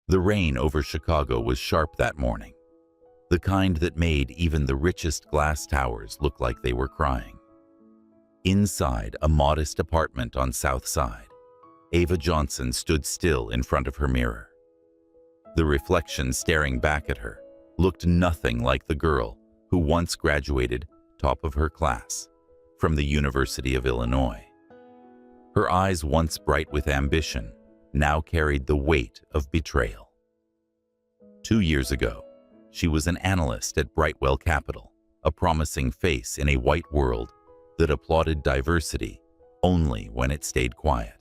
The rain over Chicago was sharp that morning, the kind that made even the richest glass towers look like they were crying. Inside a modest apartment on South Side, Ava Johnson stood still in front of her mirror. The reflection staring back at her looked nothing like the girl who once graduated top of her class from the University of Illinois. Her eyes, once bright with ambition, now carried the weight of betrayal. 2 years ago, she was an analyst at Brightwell Capital, a promising face in a white world that applauded diversity only when it stayed quiet.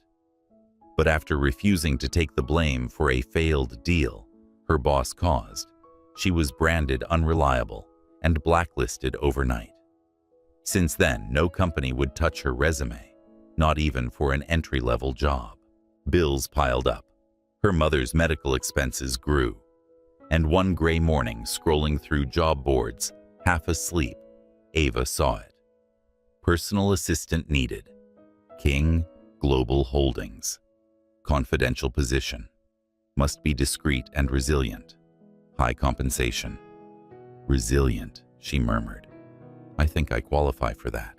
But after refusing to take the blame for a failed deal her boss caused, she was branded unreliable and blacklisted overnight. Since then, no company would touch her resume, not even for an entry-level job. Bills piled up. Her mother's medical expenses grew. And one gray morning, scrolling through job boards, half asleep, Ava saw it. Personal assistant needed. King Global Holdings. Confidential position. Must be discreet and resilient. High compensation. Resilient, she murmured. I think I qualify for that.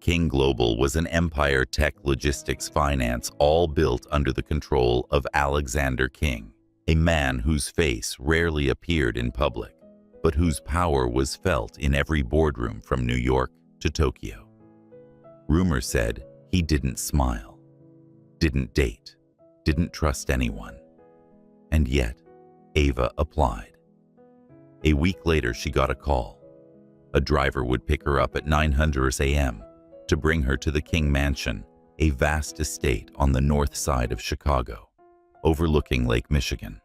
King Global was an empire tech logistics finance all built under the control of Alexander King, a man whose face rarely appeared in public, but whose power was felt in every boardroom from New York to Tokyo. Rumor said he didn't smile, didn't date, didn't trust anyone. And yet, Ava applied. A week later, she got a call. A driver would pick her up at 9:00 a.m. to bring her to the King Mansion, a vast estate on the north side of Chicago, overlooking Lake Michigan.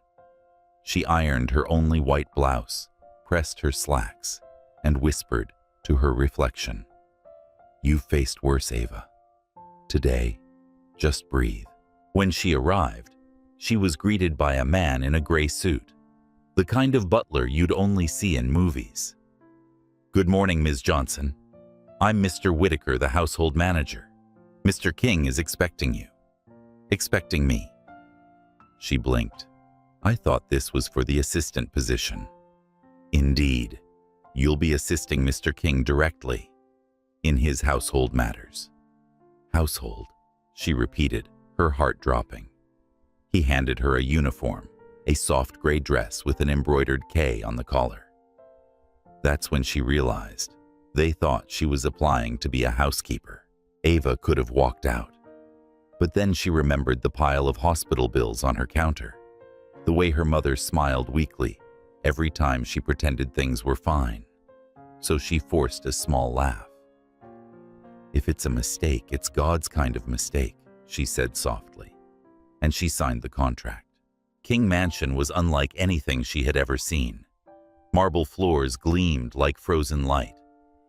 She ironed her only white blouse, pressed her slacks, and whispered to her reflection, "You've faced worse, Ava. Today, just breathe." When she arrived, she was greeted by a man in a gray suit, the kind of butler you'd only see in movies. "Good morning, Ms. Johnson. I'm Mr. Whitaker, the household manager. Mr. King is expecting you." "Expecting me?" She blinked. "I thought this was for the assistant position." "Indeed. You'll be assisting Mr. King directly in his household matters." "Household," she repeated, her heart dropping. He handed her a uniform, a soft gray dress with an embroidered K on the collar. That's when she realized they thought she was applying to be a housekeeper. Ava could have walked out. But then she remembered the pile of hospital bills on her counter, the way her mother smiled weakly every time she pretended things were fine. So she forced a small laugh. "If it's a mistake, it's God's kind of mistake," she said softly. And she signed the contract. King Mansion was unlike anything she had ever seen. Marble floors gleamed like frozen light.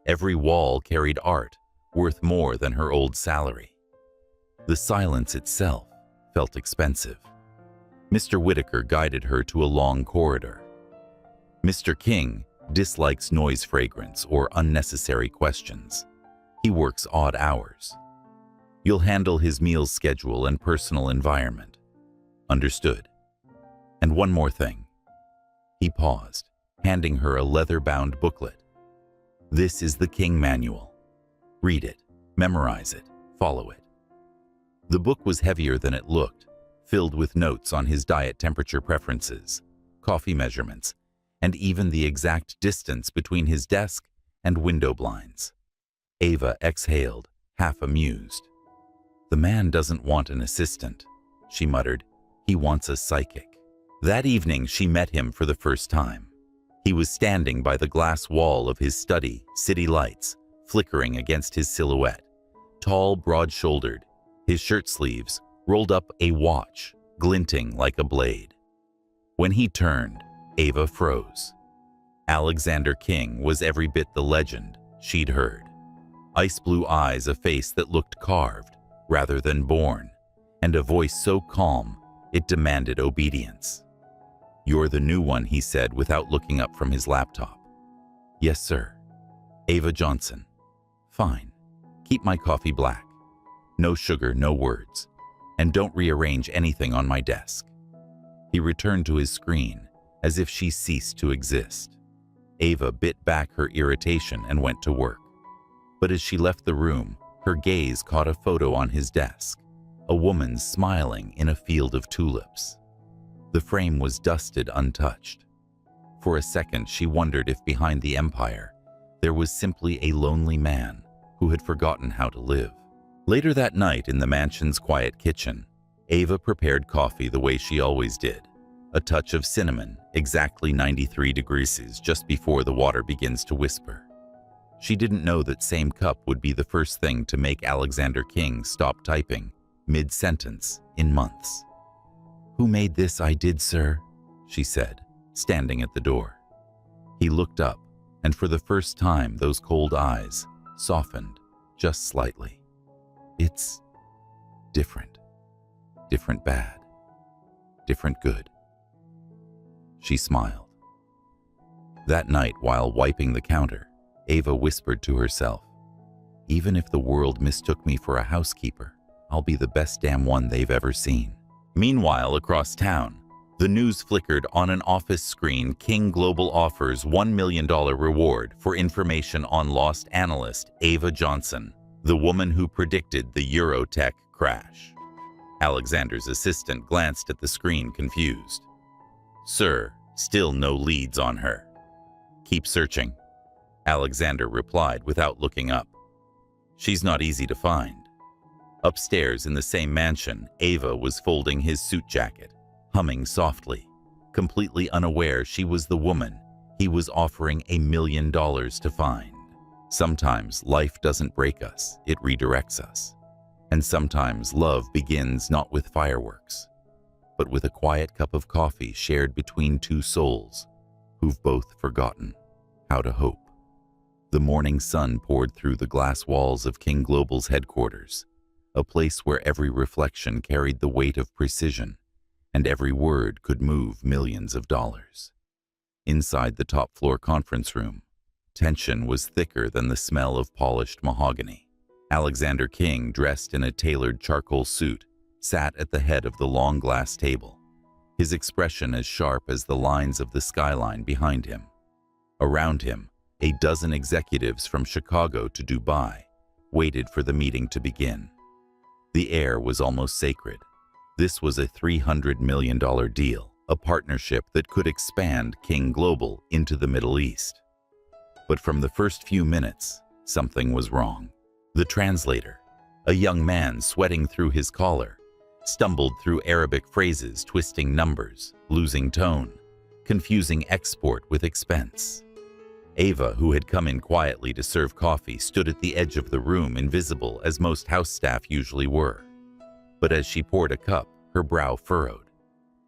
Every wall carried art worth more than her old salary. The silence itself felt expensive. Mr. Whitaker guided her to a long corridor. Mr. King dislikes noise, fragrance, or unnecessary questions. He works odd hours. You'll handle his meals schedule and personal environment. Understood. And one more thing. He paused, handing her a leather-bound booklet. This is the King Manual. Read it, memorize it, follow it. The book was heavier than it looked, filled with notes on his diet, temperature preferences, coffee measurements, and even the exact distance between his desk and window blinds. Ava exhaled, half amused. "The man doesn't want an assistant," she muttered. "He wants a psychic." That evening, she met him for the first time. He was standing by the glass wall of his study, city lights flickering against his silhouette. Tall, broad-shouldered, his shirt sleeves rolled up, a watch glinting like a blade. When he turned, Ava froze. Alexander King was every bit the legend she'd heard. Ice blue eyes, a face that looked carved rather than born, and a voice so calm it demanded obedience. "You're the new one," he said without looking up from his laptop. "Yes, sir." "Ava Johnson." "Fine. Keep my coffee black. No sugar, no words. And don't rearrange anything on my desk." He returned to his screen, as if she ceased to exist. Ava bit back her irritation and went to work. But as she left the room, her gaze caught a photo on his desk, a woman smiling in a field of tulips. The frame was dusted untouched. For a second, she wondered if behind the empire, there was simply a lonely man who had forgotten how to live. Later that night, in the mansion's quiet kitchen, Ava prepared coffee the way she always did. A touch of cinnamon, exactly 93 degrees just before the water begins to whisper. She didn't know that same cup would be the first thing to make Alexander King stop typing mid-sentence in months. "Who made this? I did, sir," she said, standing at the door. He looked up, and for the first time those cold eyes softened just slightly. "It's different. Different bad. Different good." She smiled. That night, while wiping the counter, Ava whispered to herself, "Even if the world mistook me for a housekeeper, I'll be the best damn one they've ever seen." Meanwhile, across town, the news flickered on an office screen. King Global offers $1 million reward for information on lost analyst Ava Johnson, the woman who predicted the Eurotech crash. Alexander's assistant glanced at the screen, confused. "Sir, still no leads on her." "Keep searching," Alexander replied without looking up. "She's not easy to find." Upstairs in the same mansion, Ava was folding his suit jacket, humming softly, completely unaware she was the woman he was offering $1 million to find. Sometimes life doesn't break us, it redirects us. And sometimes love begins not with fireworks, but with a quiet cup of coffee shared between two souls who've both forgotten how to hope. The morning sun poured through the glass walls of King Global's headquarters, a place where every reflection carried the weight of precision and every word could move millions of dollars. Inside the top-floor conference room, tension was thicker than the smell of polished mahogany. Alexander King, dressed in a tailored charcoal suit, sat at the head of the long glass table, his expression as sharp as the lines of the skyline behind him. Around him, a dozen executives from Chicago to Dubai waited for the meeting to begin. The air was almost sacred. This was a $300 million deal, a partnership that could expand King Global into the Middle East. But from the first few minutes, something was wrong. The translator, a young man sweating through his collar, stumbled through Arabic phrases, twisting numbers, losing tone, confusing export with expense. Ava, who had come in quietly to serve coffee, stood at the edge of the room, invisible as most house staff usually were. But as she poured a cup, her brow furrowed.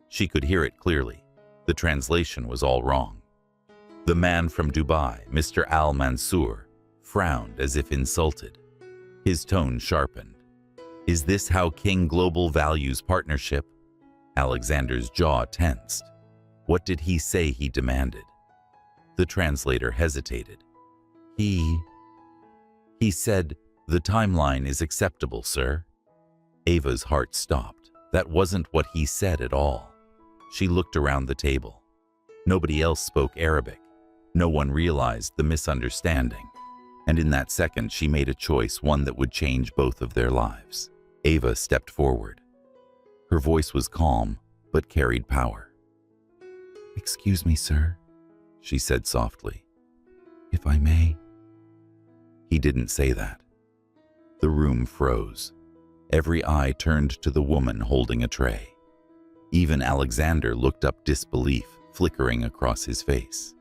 She could hear it clearly. The translation was all wrong. The man from Dubai, Mr. Al Mansour, frowned as if insulted. His tone sharpened. "Is this how King Global values partnership?" Alexander's jaw tensed. What did he say he demanded? The translator hesitated. He said, "The timeline is acceptable, sir." Ava's heart stopped. That wasn't what he said at all. She looked around the table. Nobody else spoke Arabic. No one realized the misunderstanding. And in that second, she made a choice, one that would change both of their lives. Ava stepped forward. Her voice was calm, but carried power. "Excuse me, sir," she said softly. "If I may." He didn't say that. The room froze. Every eye turned to the woman holding a tray. Even Alexander looked up, disbelief flickering across his face.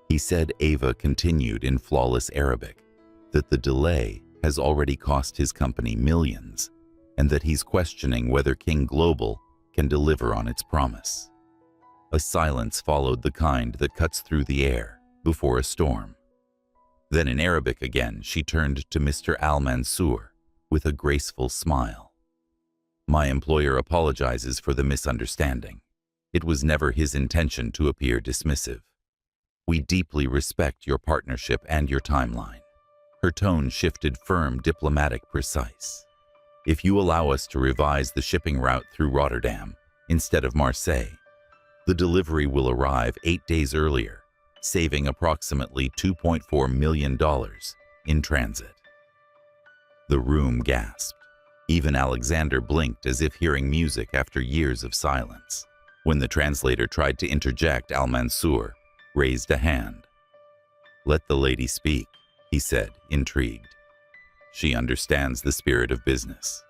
He said, Ava continued in flawless Arabic, that the delay has already cost his company millions, and that he's questioning whether King Global can deliver on its promise. A silence followed, the kind that cuts through the air before a storm. Then in Arabic again, she turned to Mr. Al Mansour with a graceful smile. "My employer apologizes for the misunderstanding. It was never his intention to appear dismissive. We deeply respect your partnership and your timeline." Her tone shifted, firm, diplomatic, precise. "If you allow us to revise the shipping route through Rotterdam, instead of Marseille. The delivery will arrive 8 days earlier, saving approximately $2.4 million in transit. The room gasped. Even Alexander blinked as if hearing music after years of silence. When the translator tried to interject, Al-Mansour raised a hand. "Let the lady speak," he said, intrigued. "She understands the spirit of business."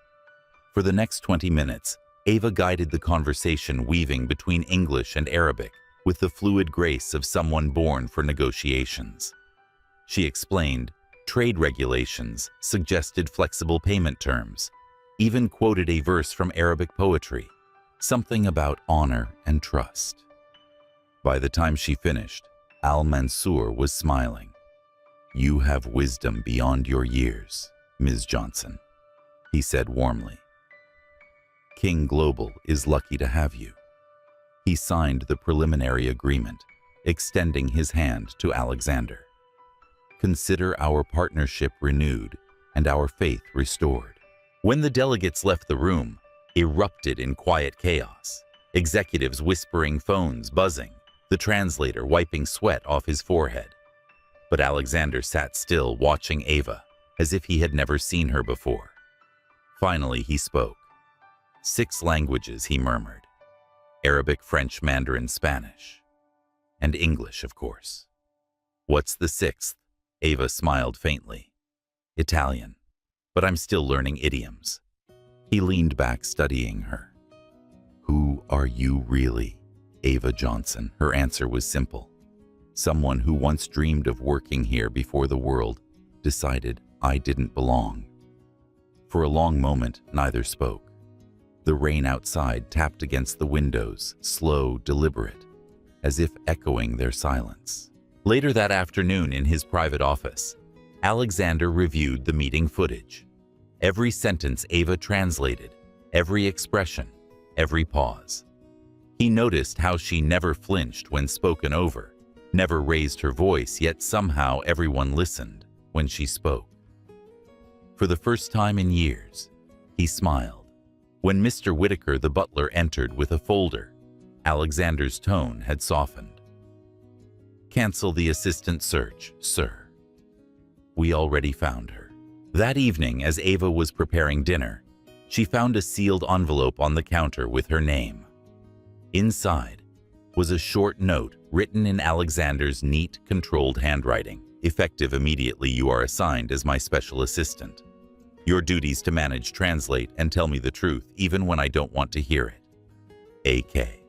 For the next 20 minutes, Ava guided the conversation, weaving between English and Arabic with the fluid grace of someone born for negotiations. She explained trade regulations, suggested flexible payment terms, even quoted a verse from Arabic poetry, something about honor and trust. By the time she finished, Al-Mansour was smiling. "You have wisdom beyond your years, Ms. Johnson," he said warmly. "King Global is lucky to have you." He signed the preliminary agreement, extending his hand to Alexander. "Consider our partnership renewed and our faith restored." When the delegates left the room, erupted in quiet chaos. Executives whispering, phones buzzing, the translator wiping sweat off his forehead. But Alexander sat still, watching Ava, as if he had never seen her before. Finally, he spoke. 6 languages, he murmured. Arabic, French, Mandarin, Spanish. And English, of course. "What's the 6th? Ava smiled faintly. "Italian. But I'm still learning idioms." He leaned back, studying her. "Who are you really?" "Ava Johnson." Her answer was simple. "Someone who once dreamed of working here before the world decided I didn't belong." For a long moment, neither spoke. The rain outside tapped against the windows, slow, deliberate, as if echoing their silence. Later that afternoon, in his private office, Alexander reviewed the meeting footage. Every sentence Ava translated, every expression, every pause. He noticed how she never flinched when spoken over, never raised her voice, yet somehow everyone listened when she spoke. For the first time in years, he smiled. When Mr. Whitaker, the butler, entered with a folder, Alexander's tone had softened. "Cancel the assistant search, sir. We already found her." That evening, as Ava was preparing dinner, she found a sealed envelope on the counter with her name. Inside was a short note written in Alexander's neat, controlled handwriting. "Effective immediately, you are assigned as my special assistant. Your duties to manage, translate, and tell me the truth, even when I don't want to hear it. A.K."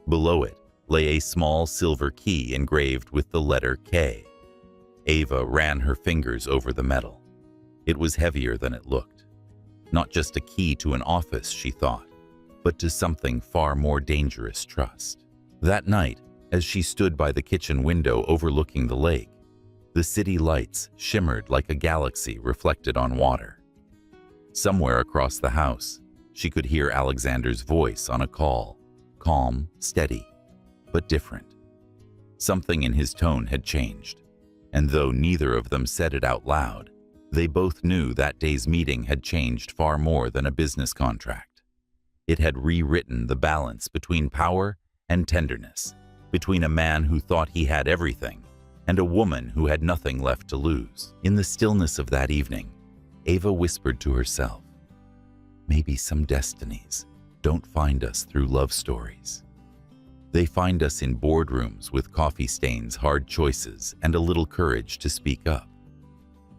Below it lay a small silver key engraved with the letter K. Ava ran her fingers over the metal. It was heavier than it looked. Not just a key to an office, she thought, but to something far more dangerous: trust. That night, as she stood by the kitchen window overlooking the lake, the city lights shimmered like a galaxy reflected on water. Somewhere across the house, she could hear Alexander's voice on a call, calm, steady, but different. Something in his tone had changed. And though neither of them said it out loud, they both knew that day's meeting had changed far more than a business contract. It had rewritten the balance between power and tenderness, between a man who thought he had everything and a woman who had nothing left to lose. In the stillness of that evening, Ava whispered to herself, "Maybe some destinies don't find us through love stories. They find us in boardrooms with coffee stains, hard choices, and a little courage to speak up."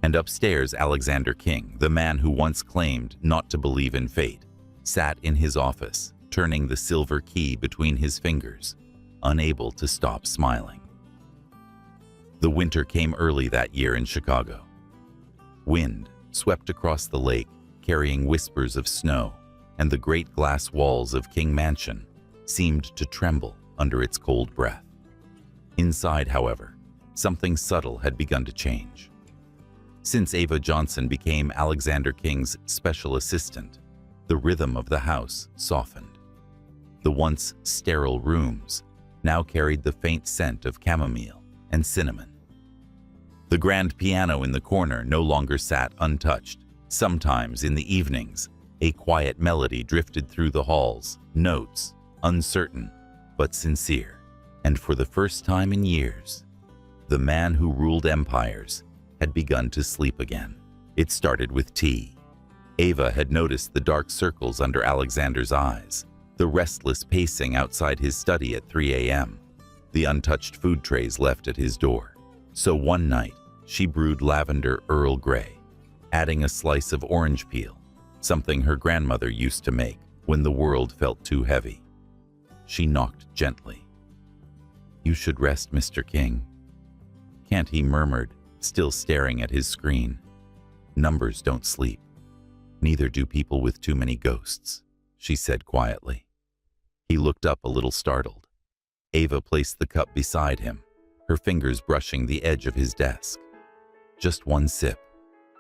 And upstairs, Alexander King, the man who once claimed not to believe in fate, sat in his office, turning the silver key between his fingers, unable to stop smiling. The winter came early that year in Chicago. Wind swept across the lake, carrying whispers of snow, and the great glass walls of King Mansion seemed to tremble under its cold breath. Inside, however, something subtle had begun to change. Since Ava Johnson became Alexander King's special assistant, the rhythm of the house softened. The once sterile rooms now carried the faint scent of chamomile and cinnamon. The grand piano in the corner no longer sat untouched. Sometimes in the evenings, a quiet melody drifted through the halls, Notes, uncertain, but sincere. And for the first time in years, the man who ruled empires had begun to sleep again. It started with tea. Ava had noticed the dark circles under Alexander's eyes, the restless pacing outside his study at 3 a.m., the untouched food trays left at his door. So one night, she brewed lavender Earl Grey, adding a slice of orange peel, something her grandmother used to make when the world felt too heavy. She knocked gently. "You should rest, Mr. King." "Can't," he murmured, still staring at his screen. "Numbers don't sleep. Neither do people with too many ghosts," she said quietly. He looked up a little startled. Ava placed the cup beside him, her fingers brushing the edge of his desk. "Just one sip.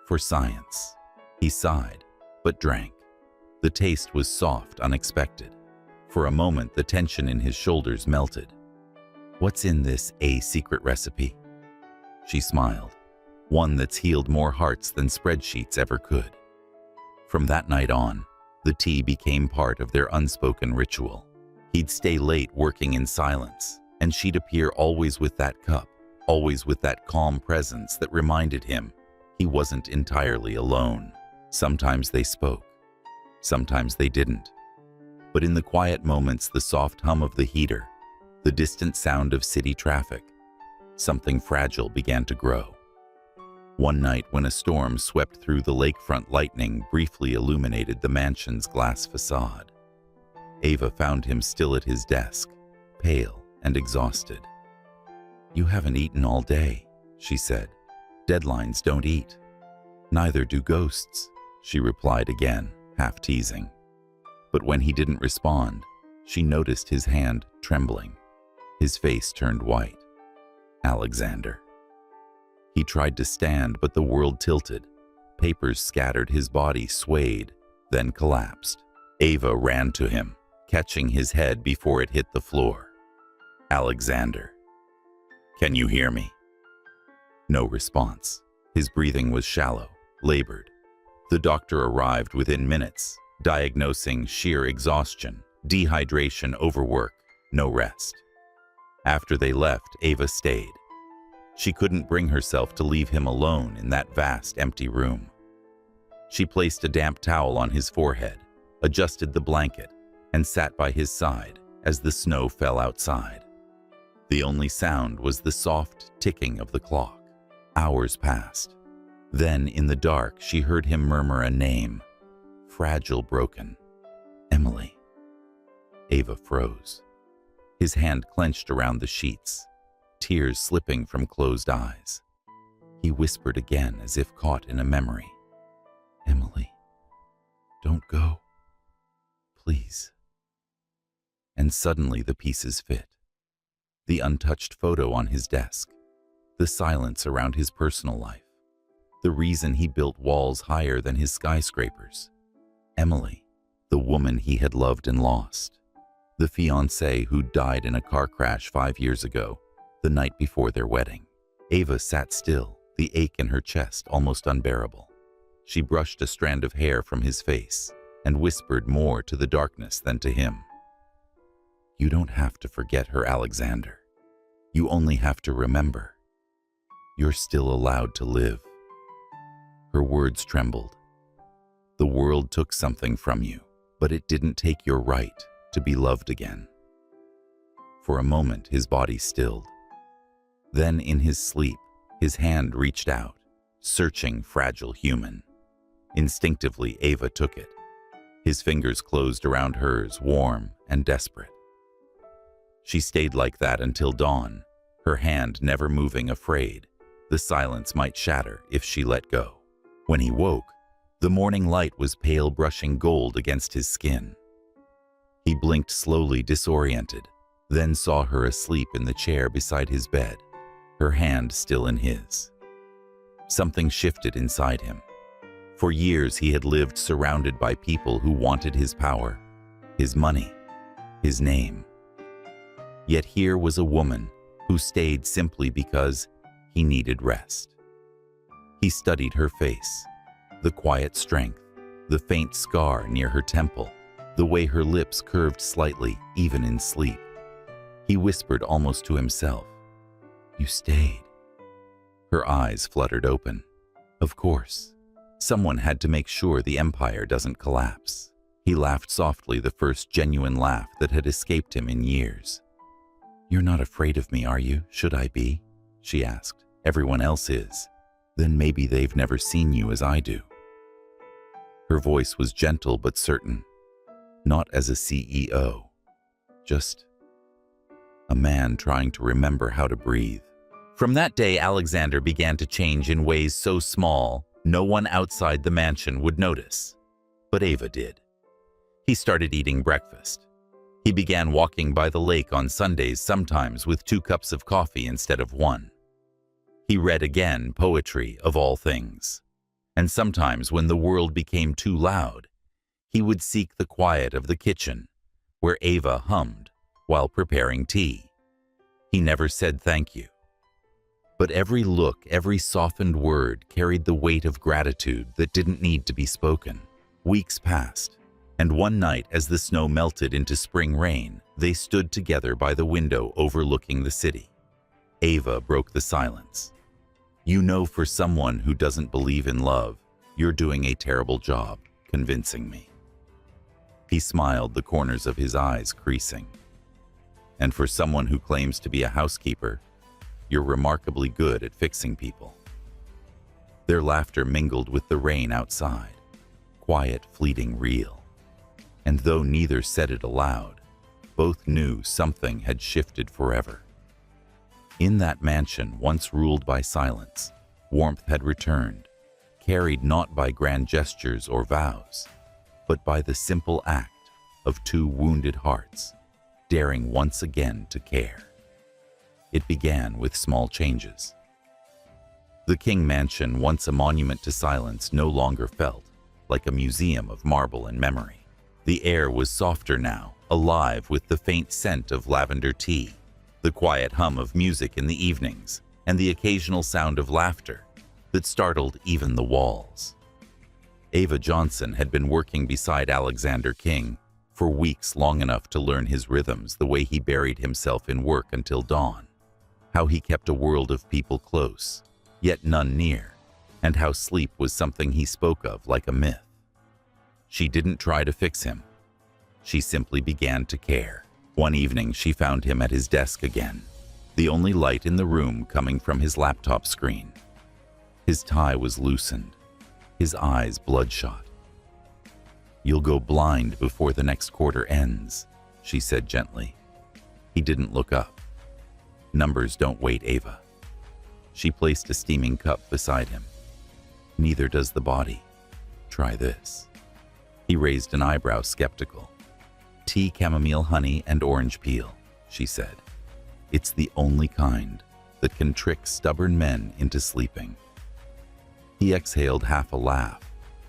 For science." He sighed, but drank. The taste was soft, unexpected. For a moment, the tension in his shoulders melted. "What's in this, a secret recipe?" She smiled. "One that's healed more hearts than spreadsheets ever could." From that night on, the tea became part of their unspoken ritual. He'd stay late working in silence, and she'd appear always with that cup, always with that calm presence that reminded him he wasn't entirely alone. Sometimes they spoke, sometimes they didn't. But in the quiet moments, the soft hum of the heater, the distant sound of city traffic, something fragile began to grow. One night, when a storm swept through the lakefront, lightning briefly illuminated the mansion's glass facade. Ava found him still at his desk, pale and exhausted. "You haven't eaten all day," she said. "Deadlines don't eat." "Neither do ghosts," she replied again, half teasing. But when he didn't respond, she noticed his hand trembling. His face turned white. Alexander. He tried to stand, but the world tilted. Papers scattered, his body swayed, then collapsed. Ava ran to him, catching his head before it hit the floor. "Alexander, can you hear me?" No response. His breathing was shallow, labored. The doctor arrived within minutes, diagnosing sheer exhaustion, dehydration, overwork, no rest. After they left, Ava stayed. She couldn't bring herself to leave him alone in that vast, empty room. She placed a damp towel on his forehead, adjusted the blanket, and sat by his side as the snow fell outside. The only sound was the soft ticking of the clock. Hours passed. Then, in the dark, she heard him murmur a name, fragile, broken. "Emily." Ava froze. His hand clenched around the sheets, tears slipping from closed eyes. He whispered again, as if caught in a memory. "Emily, don't go. Please." And suddenly the pieces fit. The untouched photo on his desk, the silence around his personal life, the reason he built walls higher than his skyscrapers. Emily, the woman he had loved and lost, the fiancée who died in a car crash 5 years ago, the night before their wedding. Ava sat still, the ache in her chest almost unbearable. She brushed a strand of hair from his face and whispered more to the darkness than to him. "You don't have to forget her, Alexander. You only have to remember. You're still allowed to live." Her words trembled. "The world took something from you, but it didn't take your right to be loved again." For a moment, his body stilled. Then, in his sleep, his hand reached out, searching fragile human. Instinctively, Ava took it. His fingers closed around hers, warm and desperate. She stayed like that until dawn, her hand never moving, afraid the silence might shatter if she let go. When he woke, the morning light was pale, brushing gold against his skin. He blinked slowly, disoriented, then saw her asleep in the chair beside his bed, her hand still in his. Something shifted inside him. For years he had lived surrounded by people who wanted his power, his money, his name. Yet here was a woman who stayed simply because he needed rest. He studied her face, the quiet strength, the faint scar near her temple, the way her lips curved slightly, even in sleep. He whispered almost to himself, "You stayed." Her eyes fluttered open. Of course. Someone had to make sure the empire doesn't collapse. He laughed softly, the first genuine laugh that had escaped him in years. "You're not afraid of me, are you? Should I be?" she asked. "Everyone else is. Then maybe they've never seen you as I do." Her voice was gentle but certain. Not as a CEO. Just a man trying to remember how to breathe. From that day, Alexander began to change in ways so small, no one outside the mansion would notice. But Ava did. He started eating breakfast. He began walking by the lake on Sundays, sometimes with 2 cups of coffee instead of 1. He read again poetry, of all things. And sometimes, when the world became too loud, he would seek the quiet of the kitchen, where Ava hummed while preparing tea. He never said thank you. But every look, every softened word carried the weight of gratitude that didn't need to be spoken. Weeks passed, and one night, as the snow melted into spring rain, they stood together by the window overlooking the city. Ava broke the silence. "You know, for someone who doesn't believe in love, you're doing a terrible job convincing me." He smiled, the corners of his eyes creasing. "And for someone who claims to be a housekeeper, you're remarkably good at fixing people." Their laughter mingled with the rain outside, quiet, fleeting, real. And though neither said it aloud, both knew something had shifted forever. In that mansion, once ruled by silence, warmth had returned, carried not by grand gestures or vows, but by the simple act of 2 wounded hearts, daring once again to care. It began with small changes. The King Mansion, once a monument to silence, no longer felt like a museum of marble and memory. The air was softer now, alive with the faint scent of lavender tea, the quiet hum of music in the evenings, and the occasional sound of laughter that startled even the walls. Ava Johnson had been working beside Alexander King for weeks, long enough to learn his rhythms, the way he buried himself in work until dawn, how he kept a world of people close, yet none near, and how sleep was something he spoke of like a myth. She didn't try to fix him. She simply began to care. One evening, she found him at his desk again, the only light in the room coming from his laptop screen. His tie was loosened, his eyes bloodshot. "You'll go blind before the next quarter ends," she said gently. He didn't look up. "Numbers don't wait, Ava." She placed a steaming cup beside him. "Neither does the body. Try this." He raised an eyebrow, skeptical. "Tea, chamomile, honey, and orange peel," she said. "It's the only kind that can trick stubborn men into sleeping." He exhaled, half a laugh,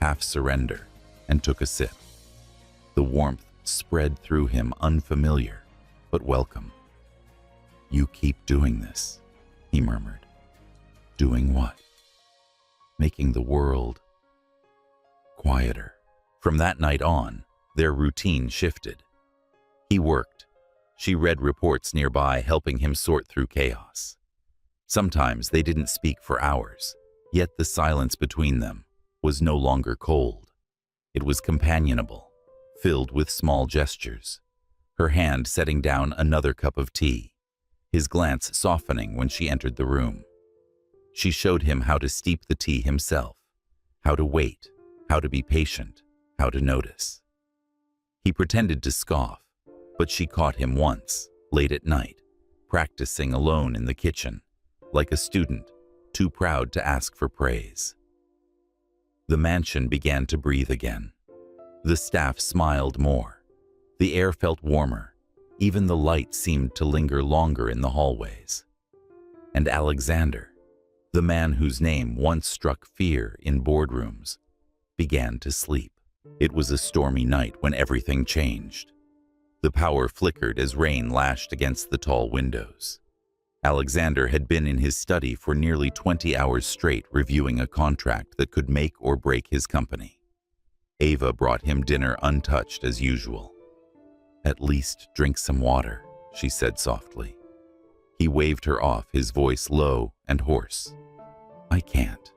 half surrender, and took a sip. The warmth spread through him, unfamiliar, but welcome. "You keep doing this," he murmured. "Doing what?" "Making the world quieter." From that night on, their routine shifted. He worked. She read reports nearby, helping him sort through chaos. Sometimes they didn't speak for hours, yet the silence between them was no longer cold. It was companionable, filled with small gestures. Her hand setting down another cup of tea, his glance softening when she entered the room. She showed him how to steep the tea himself, how to wait, how to be patient, how to notice. He pretended to scoff, but she caught him once, late at night, practicing alone in the kitchen, like a student, too proud to ask for praise. The mansion began to breathe again. The staff smiled more. The air felt warmer. Even the light seemed to linger longer in the hallways. And Alexander, the man whose name once struck fear in boardrooms, began to sleep. It was a stormy night when everything changed. The power flickered as rain lashed against the tall windows. Alexander had been in his study for nearly 20 hours straight, reviewing a contract that could make or break his company. Ava brought him dinner untouched as usual. "At least drink some water," she said softly. He waved her off, his voice low and hoarse. "I can't.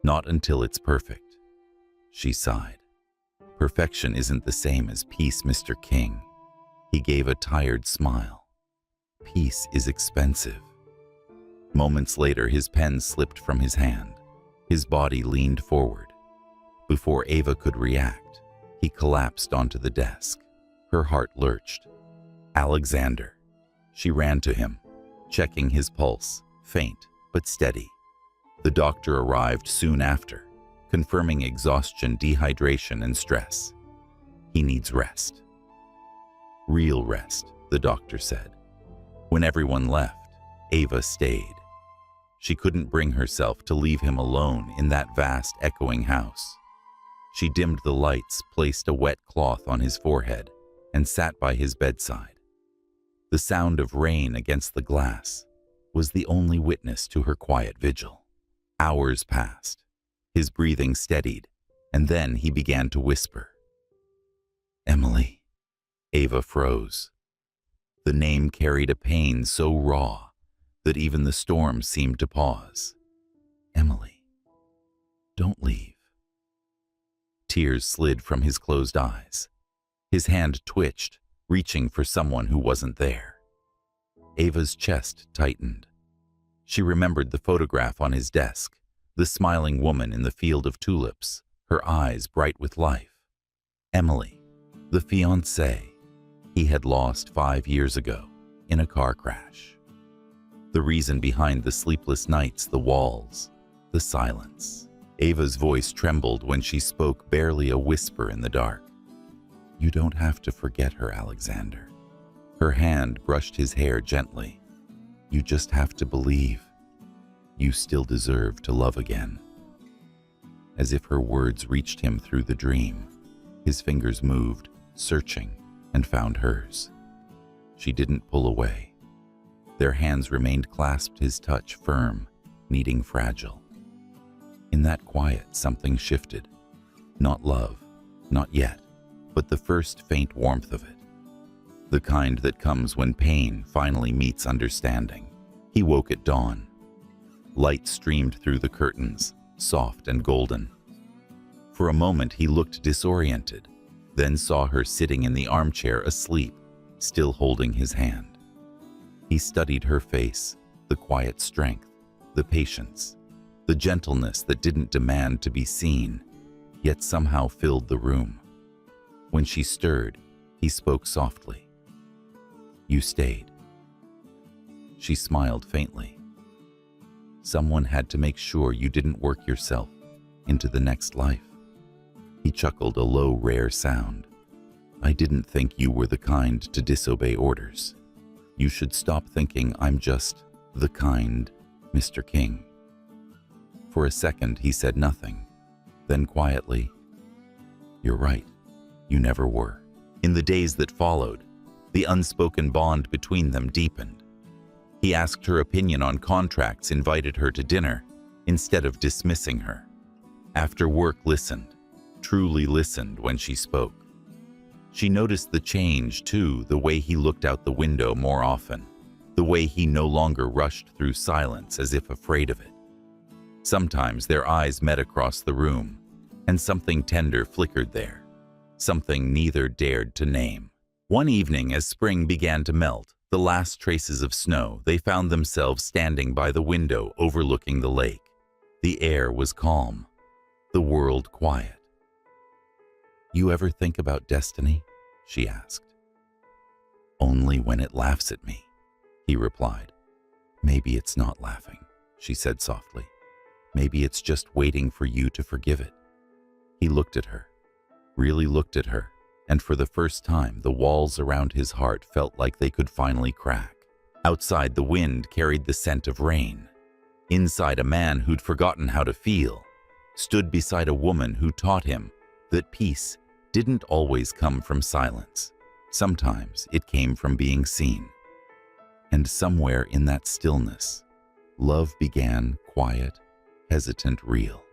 Not until it's perfect." She sighed. "Perfection isn't the same as peace, Mr. King." He gave a tired smile. "Peace is expensive." Moments later, his pen slipped from his hand. His body leaned forward. Before Ava could react, he collapsed onto the desk. Her heart lurched. "Alexander." She ran to him, checking his pulse, faint but steady. The doctor arrived soon after, confirming exhaustion, dehydration, and stress. "He needs rest." "Real rest," the doctor said. When everyone left, Ava stayed. She couldn't bring herself to leave him alone in that vast, echoing house. She dimmed the lights, placed a wet cloth on his forehead, and sat by his bedside. The sound of rain against the glass was the only witness to her quiet vigil. Hours passed. His breathing steadied, and then he began to whisper. "Emily." Ava froze. The name carried a pain so raw that even the storm seemed to pause. "Emily, don't leave." Tears slid from his closed eyes. His hand twitched, reaching for someone who wasn't there. Ava's chest tightened. She remembered the photograph on his desk, the smiling woman in the field of tulips, her eyes bright with life. Emily, the fiancée he had lost 5 years ago in a car crash. The reason behind the sleepless nights, the walls, the silence. Ava's voice trembled when she spoke, barely a whisper in the dark. "You don't have to forget her, Alexander." Her hand brushed his hair gently. "You just have to believe. You still deserve to love again." As if her words reached him through the dream, his fingers moved, searching, and found hers. She didn't pull away. Their hands remained clasped, his touch firm, needing fragile. In that quiet, something shifted. Not love, not yet, but the first faint warmth of it. The kind that comes when pain finally meets understanding. He woke at dawn. Light streamed through the curtains, soft and golden. For a moment he looked disoriented, then saw her sitting in the armchair asleep, still holding his hand. He studied her face, the quiet strength, the patience, the gentleness that didn't demand to be seen, yet somehow filled the room. When she stirred, he spoke softly. "You stayed." She smiled faintly. "Someone had to make sure you didn't work yourself into the next life." He chuckled, a low, rare sound. "I didn't think you were the kind to disobey orders. You should stop thinking I'm just the kind, Mr. King." For a second, he said nothing. Then quietly, "You're right. You never were." In the days that followed, the unspoken bond between them deepened. He asked her opinion on contracts, invited her to dinner, instead of dismissing her. After work, listened, truly listened when she spoke. She noticed the change, too, the way he looked out the window more often, the way he no longer rushed through silence as if afraid of it. Sometimes their eyes met across the room, and something tender flickered there, something neither dared to name. One evening, as spring began to melt, the last traces of snow, they found themselves standing by the window overlooking the lake. The air was calm, the world quiet. "You ever think about destiny?" she asked. "Only when it laughs at me," he replied. "Maybe it's not laughing," she said softly. "Maybe it's just waiting for you to forgive it." He looked at her, really looked at her, and for the first time the walls around his heart felt like they could finally crack. Outside, the wind carried the scent of rain. Inside, a man who'd forgotten how to feel stood beside a woman who taught him that peace didn't always come from silence. Sometimes it came from being seen. And somewhere in that stillness, love began, quiet, hesitant, real.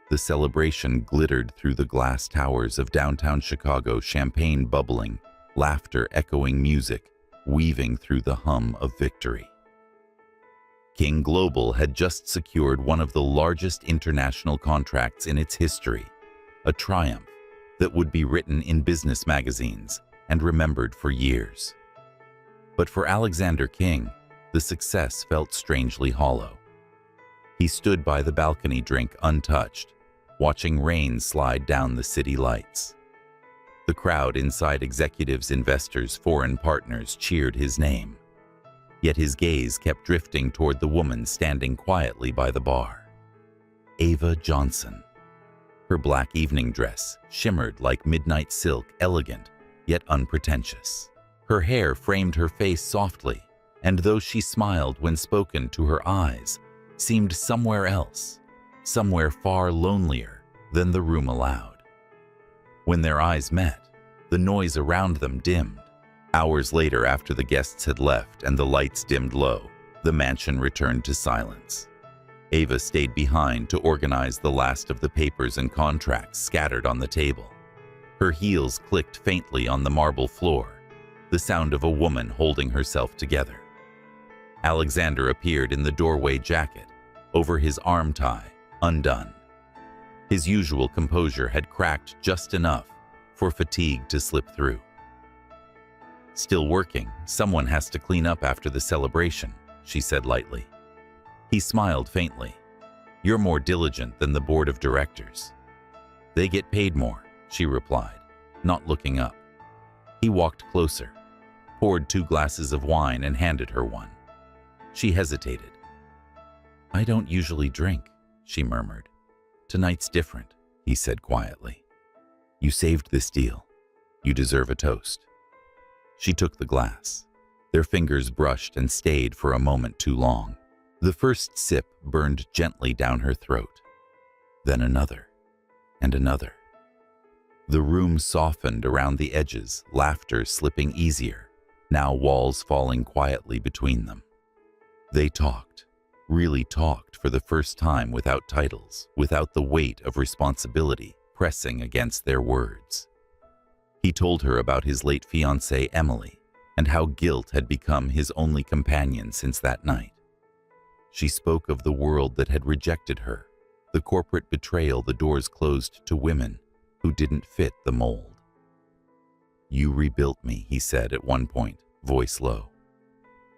The celebration glittered through the glass towers of downtown Chicago, champagne bubbling, laughter echoing music, weaving through the hum of victory. King Global had just secured one of the largest international contracts in its history, a triumph that would be written in business magazines and remembered for years. But for Alexander King, the success felt strangely hollow. He stood by the balcony drink untouched, watching rain slide down the city lights. The crowd inside executives, investors, foreign partners cheered his name. Yet his gaze kept drifting toward the woman standing quietly by the bar. Ava Johnson. Her black evening dress shimmered like midnight silk, elegant yet unpretentious. Her hair framed her face softly, and though she smiled when spoken to, her eyes seemed somewhere else, somewhere far lonelier than the room allowed. When their eyes met, the noise around them dimmed. Hours later, after the guests had left and the lights dimmed low, the mansion returned to silence. Ava stayed behind to organize the last of the papers and contracts scattered on the table. Her heels clicked faintly on the marble floor, the sound of a woman holding herself together. Alexander appeared in the doorway, jacket over his arm tie undone. His usual composure had cracked just enough for fatigue to slip through. "Still working. Someone has to clean up after the celebration," she said lightly. He smiled faintly. "You're more diligent than the board of directors." "They get paid more," she replied, not looking up. He walked closer, poured 2 glasses of wine and handed her one. She hesitated. "I don't usually drink," she murmured. "Tonight's different," he said quietly. "You saved this deal. You deserve a toast." She took the glass. Their fingers brushed and stayed for a moment too long. The first sip burned gently down her throat. Then another, and another. The room softened around the edges, laughter slipping easier, now walls falling quietly between them. They talked, really talked for the first time without titles, without the weight of responsibility pressing against their words. He told her about his late fiancée, Emily, and how guilt had become his only companion since that night. She spoke of the world that had rejected her, the corporate betrayal, the doors closed to women who didn't fit the mold. "You rebuilt me," he said at one point, voice low.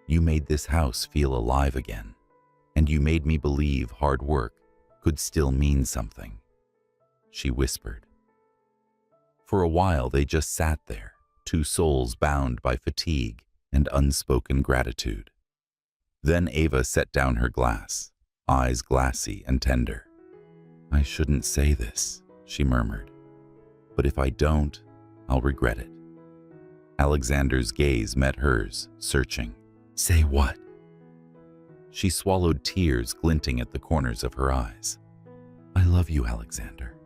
"You made this house feel alive again, and you made me believe hard work could still mean something," she whispered. For a while they just sat there, 2 souls bound by fatigue and unspoken gratitude. Then Ava set down her glass, eyes glassy and tender. "I shouldn't say this," she murmured, "but if I don't, I'll regret it." Alexander's gaze met hers, searching. "Say what?" She swallowed, tears glinting at the corners of her eyes. "I love you, Alexander."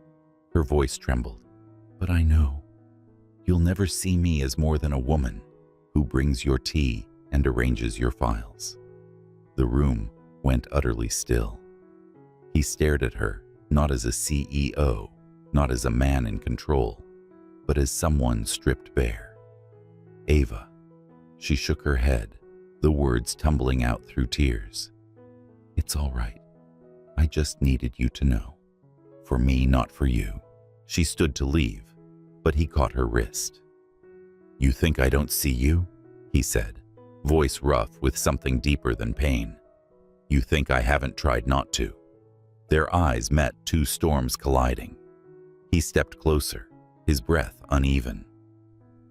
Her voice trembled. "But I know you'll never see me as more than a woman who brings your tea and arranges your files." The room went utterly still. He stared at her, not as a CEO, not as a man in control, but as someone stripped bare. "Ava." She shook her head, the words tumbling out through tears. "It's all right. I just needed you to know. For me, not for you." She stood to leave, but he caught her wrist. "You think I don't see you?" he said, voice rough with something deeper than pain. "You think I haven't tried not to?" Their eyes met, 2 storms colliding. He stepped closer, his breath uneven.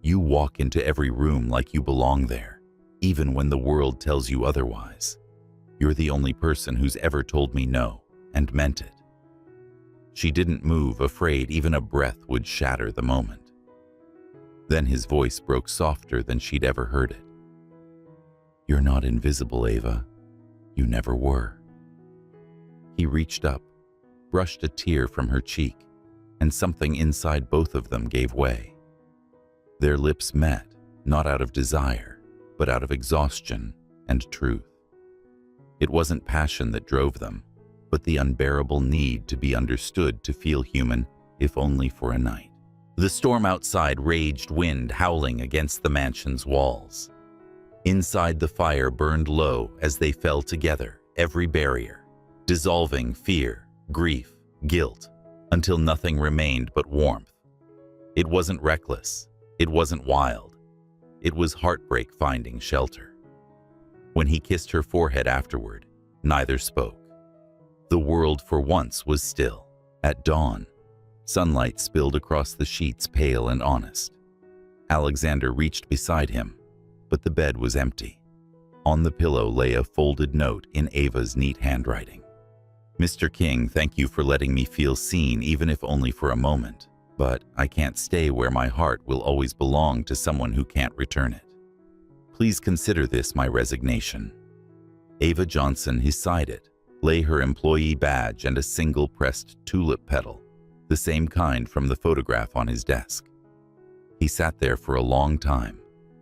"You walk into every room like you belong there, even when the world tells you otherwise. You're the only person who's ever told me no, and meant it." She didn't move, afraid even a breath would shatter the moment. Then his voice broke softer than she'd ever heard it. "You're not invisible, Ava. You never were." He reached up, brushed a tear from her cheek, and something inside both of them gave way. Their lips met, not out of desire, but out of exhaustion and truth. It wasn't passion that drove them. but the unbearable need to be understood, to feel human, if only for a night. The storm outside raged, wind howling against the mansion's walls. Inside, the fire burned low as they fell together, every barrier, dissolving fear, grief, guilt, until nothing remained but warmth. It wasn't reckless. It wasn't wild. It was heartbreak finding shelter. When he kissed her forehead afterward, neither spoke. The world for once was still. At dawn, sunlight spilled across the sheets, pale and honest. Alexander reached beside him, but the bed was empty. On the pillow lay a folded note in Ava's neat handwriting. "Mr. King, thank you for letting me feel seen, even if only for a moment. But I can't stay where my heart will always belong to someone who can't return it. Please consider this my resignation." Ava Johnson, he signed it, lay her employee badge and a single pressed tulip petal, the same kind from the photograph on his desk. He sat there for a long time,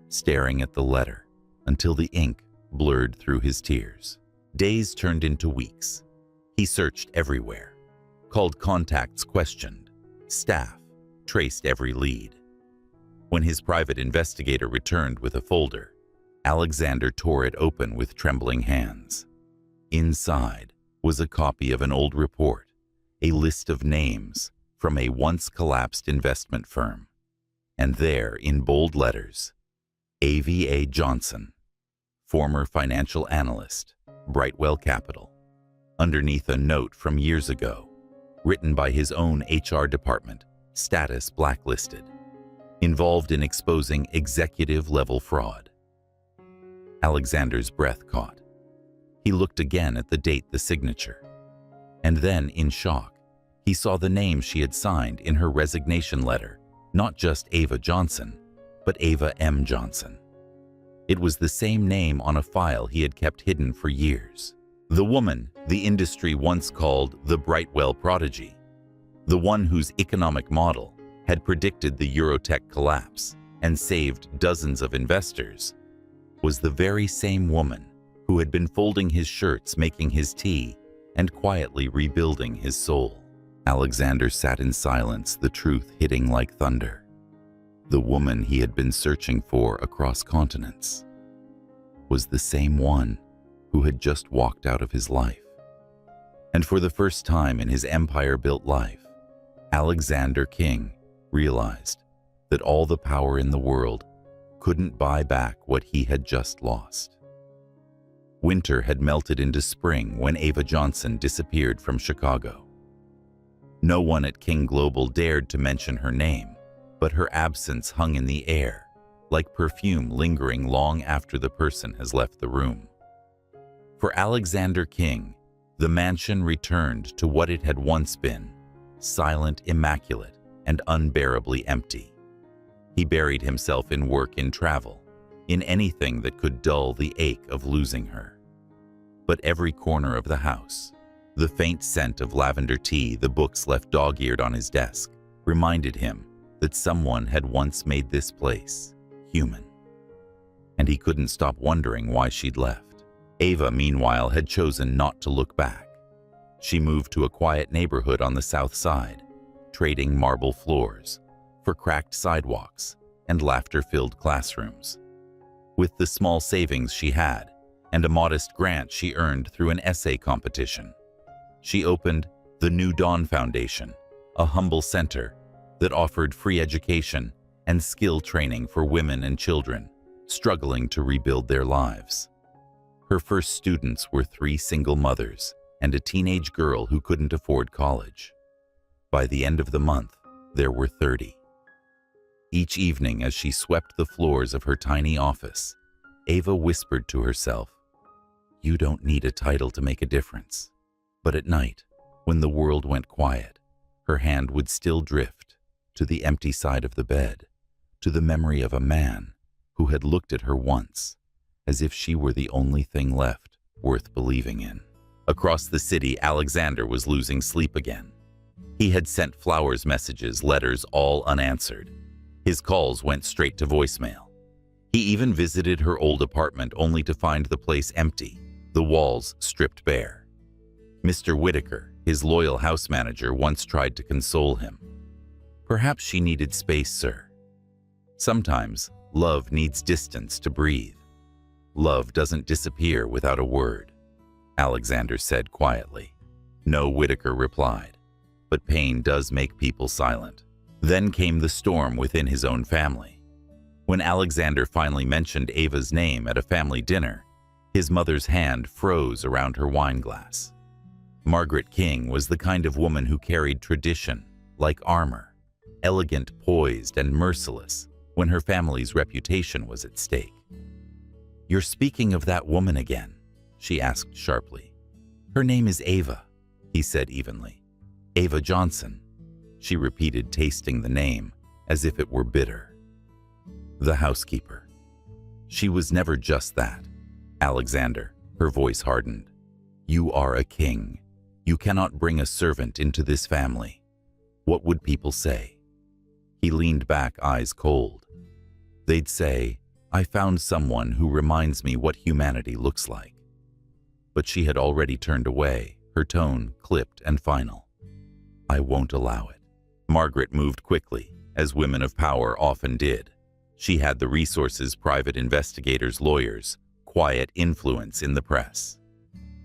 staring at the letter, until the ink blurred through his tears. Days turned into weeks. He searched everywhere, called contacts, questioned staff, traced every lead. When his private investigator returned with a folder, Alexander tore it open with trembling hands. Inside was a copy of an old report, a list of names from a once-collapsed investment firm. And there, in bold letters, Ava Johnson, former financial analyst, Brightwell Capital. Underneath, a note from years ago, written by his own HR department, status blacklisted, involved in exposing executive-level fraud. Alexander's breath caught. He looked again at the date, the signature. And then, in shock, he saw the name she had signed in her resignation letter, not just Ava Johnson, but Ava M. Johnson. It was the same name on a file he had kept hidden for years. The woman the industry once called the Brightwell prodigy, the one whose economic model had predicted the Eurotech collapse and saved dozens of investors, was the very same woman who had been folding his shirts, making his tea, and quietly rebuilding his soul. Alexander sat in silence, the truth hitting like thunder. The woman he had been searching for across continents was the same one who had just walked out of his life. And for the first time in his empire-built life, Alexander King realized that all the power in the world couldn't buy back what he had just lost. Winter had melted into spring when Ava Johnson disappeared from Chicago. No one at King Global dared to mention her name, but her absence hung in the air, like perfume lingering long after the person has left the room. For Alexander King, the mansion returned to what it had once been, silent, immaculate, and unbearably empty. He buried himself in work, in travel, in anything that could dull the ache of losing her. But every corner of the house, the faint scent of lavender tea, the books left dog-eared on his desk, reminded him that someone had once made this place human. And he couldn't stop wondering why she'd left. Ava, meanwhile, had chosen not to look back. She moved to a quiet neighborhood on the south side, trading marble floors for cracked sidewalks and laughter-filled classrooms. With the small savings she had and a modest grant she earned through an essay competition, she opened the New Dawn Foundation, a humble center that offered free education and skill training for women and children struggling to rebuild their lives. Her first students were 3 single mothers and a teenage girl who couldn't afford college. By the end of the month, there were 30. Each evening, as she swept the floors of her tiny office, Ava whispered to herself, "You don't need a title to make a difference." But at night, when the world went quiet, her hand would still drift to the empty side of the bed, to the memory of a man who had looked at her once, as if she were the only thing left worth believing in. Across the city, Alexander was losing sleep again. He had sent flowers, messages, letters, all unanswered. His calls went straight to voicemail. He even visited her old apartment only to find the place empty, the walls stripped bare. Mr. Whitaker, his loyal house manager, once tried to console him. Perhaps she needed space, sir. Sometimes love needs distance to breathe. Love doesn't disappear without a word, Alexander said quietly. No, Whitaker replied. But pain does make people silent. Then came the storm within his own family. When Alexander finally mentioned Ava's name at a family dinner, his mother's hand froze around her wine glass. Margaret King was the kind of woman who carried tradition like armor, elegant, poised, and merciless when her family's reputation was at stake. "You're speaking of that woman again?" she asked sharply. "Her name is Ava," he said evenly. "Ava Johnson," she repeated, tasting the name as if it were bitter. "The housekeeper. She was never just that. Alexander," her voice hardened. "You are a king. You cannot bring a servant into this family. What would people say?" He leaned back, eyes cold. "They'd say, I found someone who reminds me what humanity looks like." But she had already turned away, her tone clipped and final. "I won't allow it." Margaret moved quickly, as women of power often did. She had the resources, private investigators, lawyers, quiet influence in the press.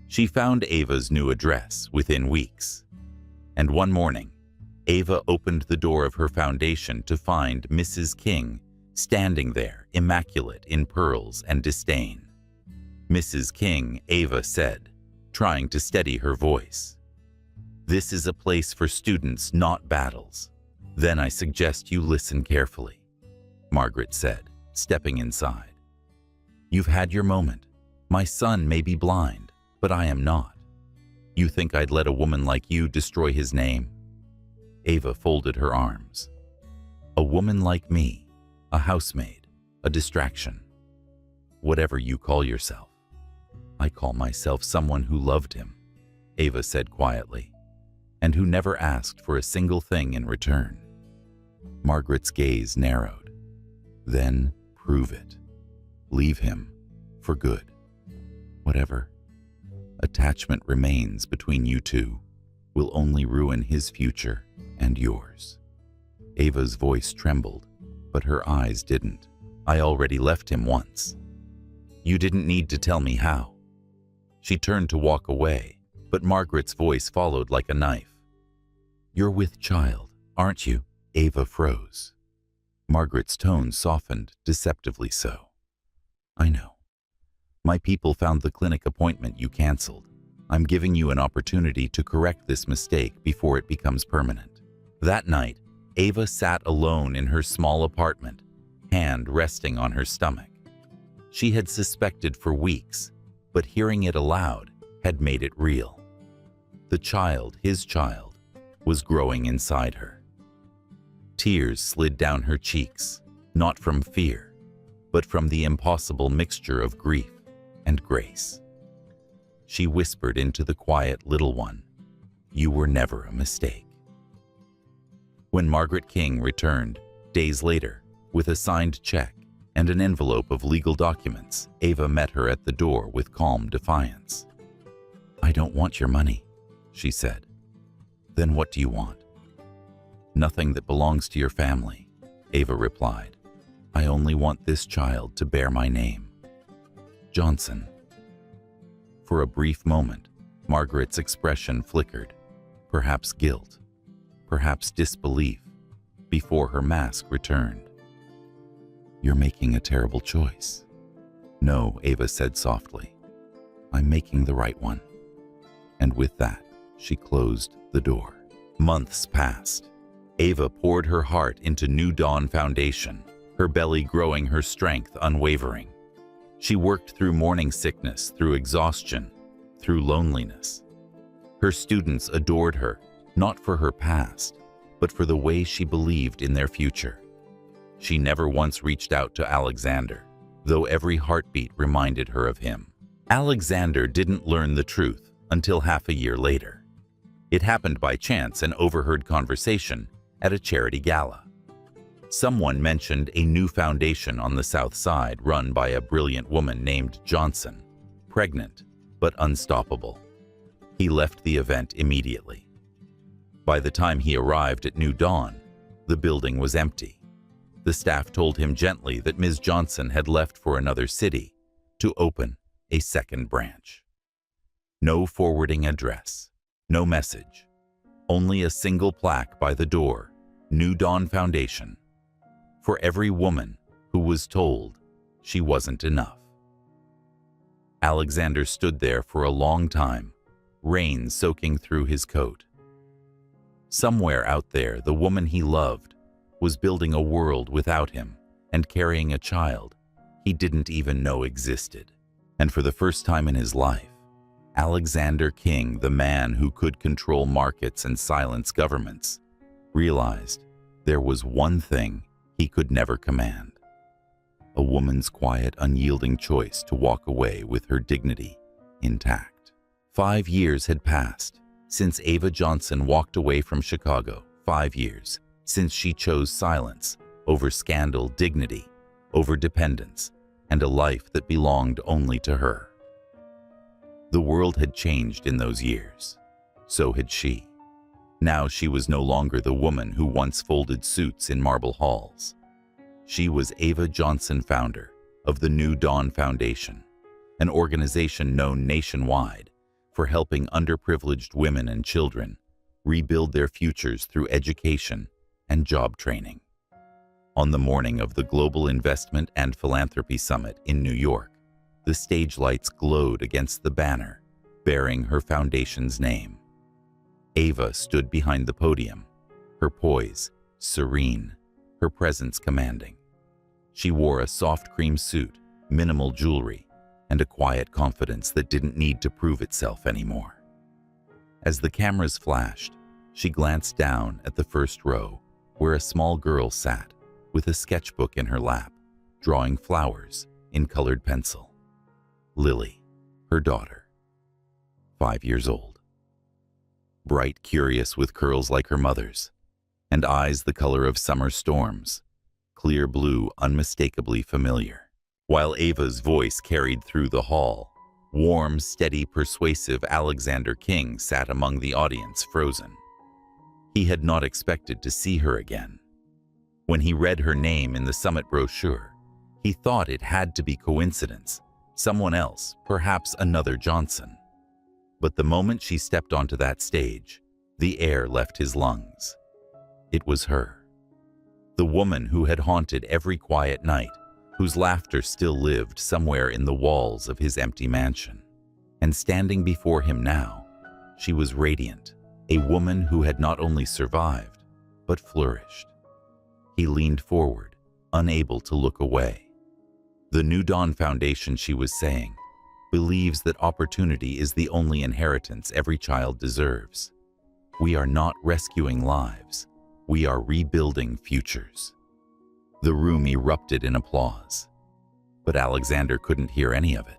She found Ava's new address within weeks. And one morning, Ava opened the door of her foundation to find Mrs. King standing there, immaculate in pearls and disdain. "Mrs. King," Ava said, trying to steady her voice. "This is a place for students, not battles. Then I suggest you listen carefully," Margaret said, stepping inside. "You've had your moment. My son may be blind, but I am not. You think I'd let a woman like you destroy his name?" Ava folded her arms. "A woman like me, a housemaid, a distraction. Whatever you call yourself." "I call myself someone who loved him," Ava said quietly, "and who never asked for a single thing in return." Margaret's gaze narrowed. "Then prove it. Leave him for good. Whatever attachment remains between you two will only ruin his future and yours." Ava's voice trembled, but her eyes didn't. "I already left him once. You didn't need to tell me how." She turned to walk away, but Margaret's voice followed like a knife. "You're with child, aren't you?" Ava froze. Margaret's tone softened, deceptively so. "I know. My people found the clinic appointment you canceled. I'm giving you an opportunity to correct this mistake before it becomes permanent." That night, Ava sat alone in her small apartment, hand resting on her stomach. She had suspected for weeks, but hearing it aloud had made it real. The child, his child, was growing inside her. Tears slid down her cheeks, not from fear, but from the impossible mixture of grief and grace. She whispered into the quiet little one, "You were never a mistake." When Margaret King returned, days later, with a signed check and an envelope of legal documents, Ava met her at the door with calm defiance. "I don't want your money," she said. "Then what do you want?" "Nothing that belongs to your family," Ava replied. "I only want this child to bear my name. Johnson." For a brief moment, Margaret's expression flickered, perhaps guilt, perhaps disbelief, before her mask returned. "You're making a terrible choice." "No," Ava said softly. "I'm making the right one." And with that, she closed the door. Months passed. Ava poured her heart into New Dawn Foundation, her belly growing, her strength unwavering. She worked through morning sickness, through exhaustion, through loneliness. Her students adored her, not for her past, but for the way she believed in their future. She never once reached out to Alexander, though every heartbeat reminded her of him. Alexander didn't learn the truth until half a year later. It happened by chance, an overheard conversation at a charity gala. Someone mentioned a new foundation on the South Side run by a brilliant woman named Johnson, pregnant but unstoppable. He left the event immediately. By the time he arrived at New Dawn, the building was empty. The staff told him gently that Ms. Johnson had left for another city to open a second branch. No forwarding address, no message, only a single plaque by the door, New Dawn Foundation, for every woman who was told she wasn't enough. Alexander stood there for a long time, rain soaking through his coat. Somewhere out there, the woman he loved was building a world without him and carrying a child he didn't even know existed. And for the first time in his life, Alexander King, the man who could control markets and silence governments, realized there was one thing he could never command: a woman's quiet, unyielding choice to walk away with her dignity intact. 5 years had passed since Ava Johnson walked away from Chicago. 5 years since she chose silence over scandal, dignity over dependence, and a life that belonged only to her. The world had changed in those years. So had she. Now she was no longer the woman who once folded suits in marble halls. She was Ava Johnson, founder of the New Dawn Foundation, an organization known nationwide for helping underprivileged women and children rebuild their futures through education and job training. On the morning of the Global Investment and Philanthropy Summit in New York, the stage lights glowed against the banner bearing her foundation's name. Ava stood behind the podium, her poise serene, her presence commanding. She wore a soft cream suit, minimal jewelry, and a quiet confidence that didn't need to prove itself anymore. As the cameras flashed, she glanced down at the first row, where a small girl sat with a sketchbook in her lap, drawing flowers in colored pencil. Lily, her daughter, 5 years old. Bright, curious, with curls like her mother's, and eyes the color of summer storms, clear blue, unmistakably familiar. While Ava's voice carried through the hall, warm, steady, persuasive Alexander King sat among the audience, frozen. He had not expected to see her again. When he read her name in the summit brochure, he thought it had to be coincidence, someone else, perhaps another Johnson. But the moment she stepped onto that stage, the air left his lungs. It was her. The woman who had haunted every quiet night, whose laughter still lived somewhere in the walls of his empty mansion. And standing before him now, she was radiant, a woman who had not only survived, but flourished. He leaned forward, unable to look away. The New Dawn Foundation, she was saying, believes that opportunity is the only inheritance every child deserves. We are not rescuing lives. We are rebuilding futures. The room erupted in applause, but Alexander couldn't hear any of it.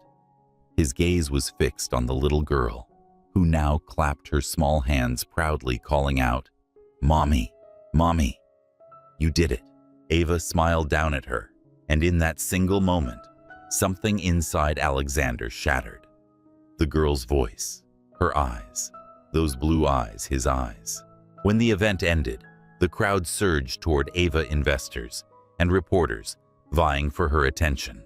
His gaze was fixed on the little girl, who now clapped her small hands proudly, calling out, "Mommy, Mommy, you did it." Ava smiled down at her, and in that single moment, something inside Alexander shattered. The girl's voice, her eyes, those blue eyes, his eyes. When the event ended, the crowd surged toward Ava, investors and reporters vying for her attention.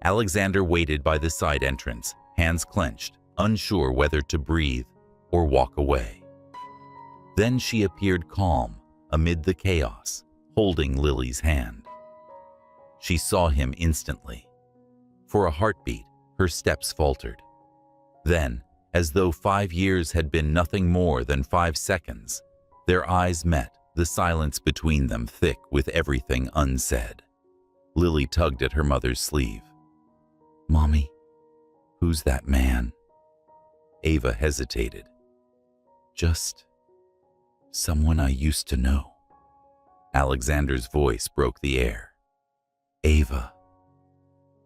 Alexander waited by the side entrance, hands clenched, unsure whether to breathe or walk away. Then she appeared calm amid the chaos, holding Lily's hand. She saw him instantly. For a heartbeat, her steps faltered. Then, as though 5 years had been nothing more than 5 seconds, their eyes met, the silence between them thick with everything unsaid. Lily tugged at her mother's sleeve. "Mommy, who's that man?" Ava hesitated. "Just someone I used to know." Alexander's voice broke the air. "Ava."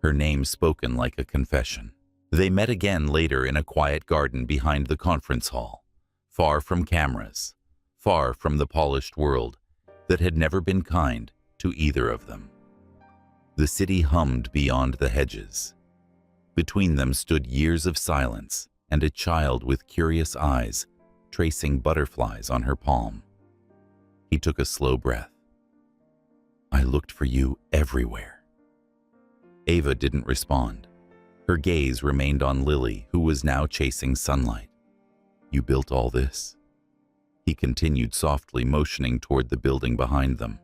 Her name spoken like a confession. They met again later in a quiet garden behind the conference hall, far from cameras, far from the polished world that had never been kind to either of them. The city hummed beyond the hedges. Between them stood years of silence and a child with curious eyes tracing butterflies on her palm. He took a slow breath. I looked for you everywhere. Ava didn't respond. Her gaze remained on Lily, who was now chasing sunlight. You built all this? He continued softly, motioning toward the building behind them.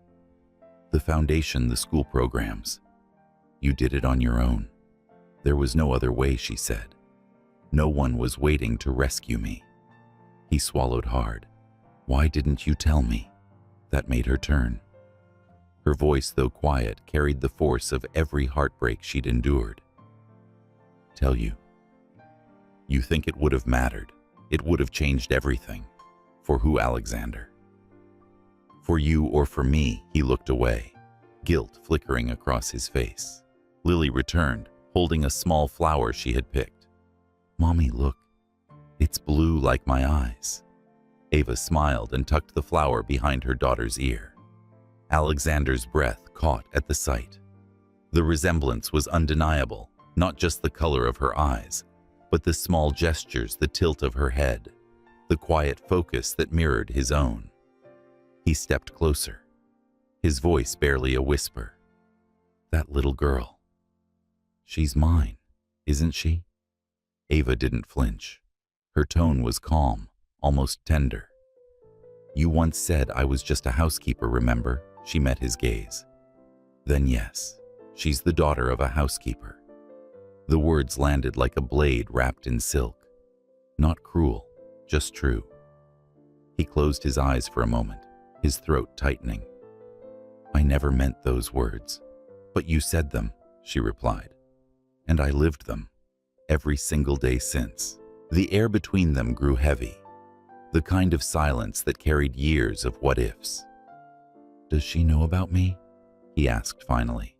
The foundation, the school programs. You did it on your own. There was no other way, she said. No one was waiting to rescue me. He swallowed hard. Why didn't you tell me? That made her turn. Her voice, though quiet, carried the force of every heartbreak she'd endured. Tell you. You think it would have mattered. It would have changed everything. For who, Alexander? For you or for me? He looked away, guilt flickering across his face. Lily returned, holding a small flower she had picked. Mommy, look. It's blue like my eyes. Ava smiled and tucked the flower behind her daughter's ear. Alexander's breath caught at the sight. The resemblance was undeniable, not just the color of her eyes, but the small gestures, the tilt of her head, the quiet focus that mirrored his own. He stepped closer, his voice barely a whisper. That little girl. She's mine, isn't she? Ava didn't flinch. Her tone was calm, almost tender. You once said I was just a housekeeper, remember? She met his gaze. Then yes, she's the daughter of a housekeeper. The words landed like a blade wrapped in silk. Not cruel, just true. He closed his eyes for a moment, his throat tightening. I never meant those words, but you said them, she replied. And I lived them, every single day since. The air between them grew heavy, the kind of silence that carried years of what-ifs. Does she know about me? He asked finally.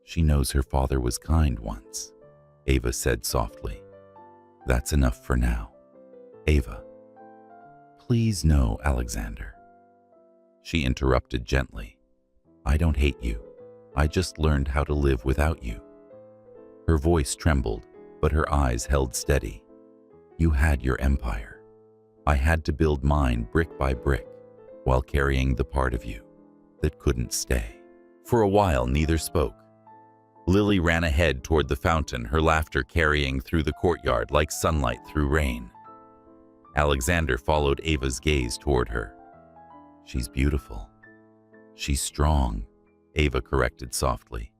She knows her father was kind once, Ava said softly. That's enough for now. Ava. Please no, Alexander. She interrupted gently. I don't hate you. I just learned how to live without you. Her voice trembled, but her eyes held steady. You had your empire. I had to build mine brick by brick, while carrying the part of you that couldn't stay. For a while, neither spoke. Lily ran ahead toward the fountain, her laughter carrying through the courtyard like sunlight through rain. Alexander followed Ava's gaze toward her. She's beautiful. She's strong, Ava corrected softly.